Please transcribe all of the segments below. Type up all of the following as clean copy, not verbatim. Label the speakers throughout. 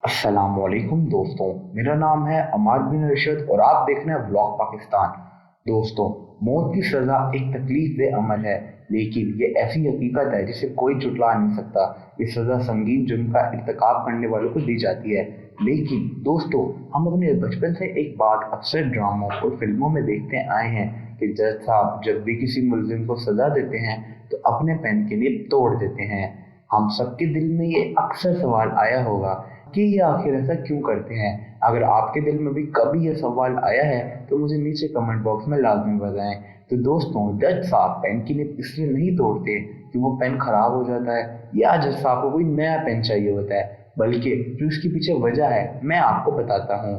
Speaker 1: अस्सलाम वालेकुम दोस्तों, मेरा नाम है अमार बिन अरशद और आप देख रहे हैं व्लॉग पाकिस्तान। दोस्तों, मौत की सज़ा एक तकलीफ अमल है, लेकिन ये ऐसी हकीकत है जिसे कोई झुटला नहीं सकता। ये सज़ा संगीन जुर्म का इर्तिकाब करने वालों को दी जाती है। लेकिन दोस्तों, हम अपने बचपन से एक बात अक्सर ड्रामों और फिल्मों में देखते आए हैं कि जज साहब जब भी किसी मुलजिम को सज़ा देते हैं तो अपने पेन की निब तोड़ देते हैं। हम सबके दिल में ये अक्सर सवाल आया होगा कि ये आखिर ऐसा क्यों करते हैं। अगर आपके दिल में भी कभी ये सवाल आया है तो मुझे नीचे कमेंट बॉक्स में लाजमी बताएं। तो दोस्तों, जज साहब पेन की निब इसलिए नहीं तोड़ते कि वो पेन खराब हो जाता है या जज साहब को कोई नया पेन चाहिए होता है, बल्कि जो इसके पीछे वजह है मैं आपको बताता हूँ।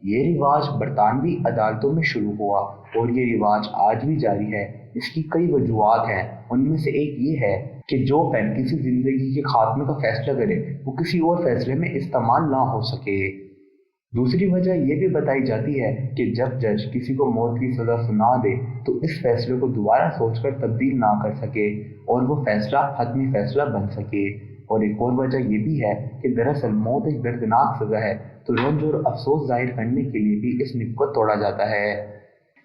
Speaker 1: ये रिवाज बरतानवी अदालतों में शुरू हुआ और ये रिवाज आज भी जारी है। इसकी कई वजूहत हैं, उनमें से एक ये है कि जो पेन किसी जिंदगी के खात्मे का फैसला करे वो किसी और फैसले में इस्तेमाल ना हो सके। दूसरी वजह यह भी बताई जाती है कि जब जज किसी को मौत की सजा सुना दे तो इस फैसले को दोबारा सोचकर तब्दील ना कर सके और वो फैसला हतमी फैसला बन सके। और एक और वजह यह भी है कि दरअसल मौत एक दर्दनाक सजा है, तो रंज और अफसोस जाहिर करने के लिए भी इस निब को तोड़ा जाता है।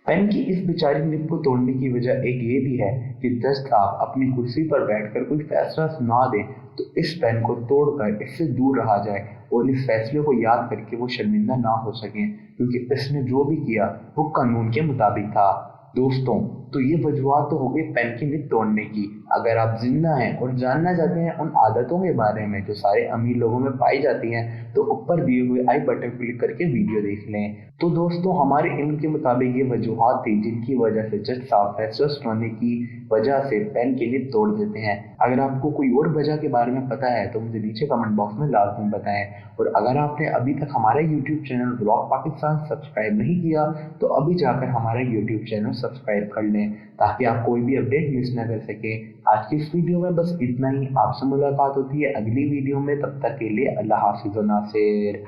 Speaker 1: पेन की इस बेचारी निब को तोड़ने की वजह एक ये भी है कि जज साहब अपनी कुर्सी पर बैठकर कोई फैसला सुना दें तो इस पेन को तोड़कर इससे दूर रहा जाए और इस फैसले को याद करके वो शर्मिंदा ना हो सके, क्योंकि इसने जो भी किया वो कानून के मुताबिक था। दोस्तों, तो ये वजूहत तो हो गई पेन की निब तोड़ने की। अगर आप जिंदा हैं और जानना चाहते हैं उन आदतों के बारे में जो सारे अमीर लोगों में पाई जाती हैं, तो ऊपर दिए हुए आई बटन क्लिक करके वीडियो देख लें। तो दोस्तों, हमारे इल्म के मुताबिक ये वजूहत थी जिनकी वजह से जज साहब फैसला सुनाने की वजह से पेन की निब तोड़ देते हैं। अगर आपको कोई और वजह के बारे में पता है तो मुझे नीचे कमेंट बॉक्स में लाजमी बताएं। और अगर आपने अभी तक हमारा YouTube channel vlog Pakistan subscribe नहीं किया तो अभी जाकर हमारा यूट्यूब चैनल सब्सक्राइब कर लें ताकि आप कोई भी अपडेट मिस ना कर सके। आज की इस वीडियो में बस इतना ही। आपसे मुलाकात होती है अगली वीडियो में, तब तक के लिए अल्लाह हाफिज़ व नासिर।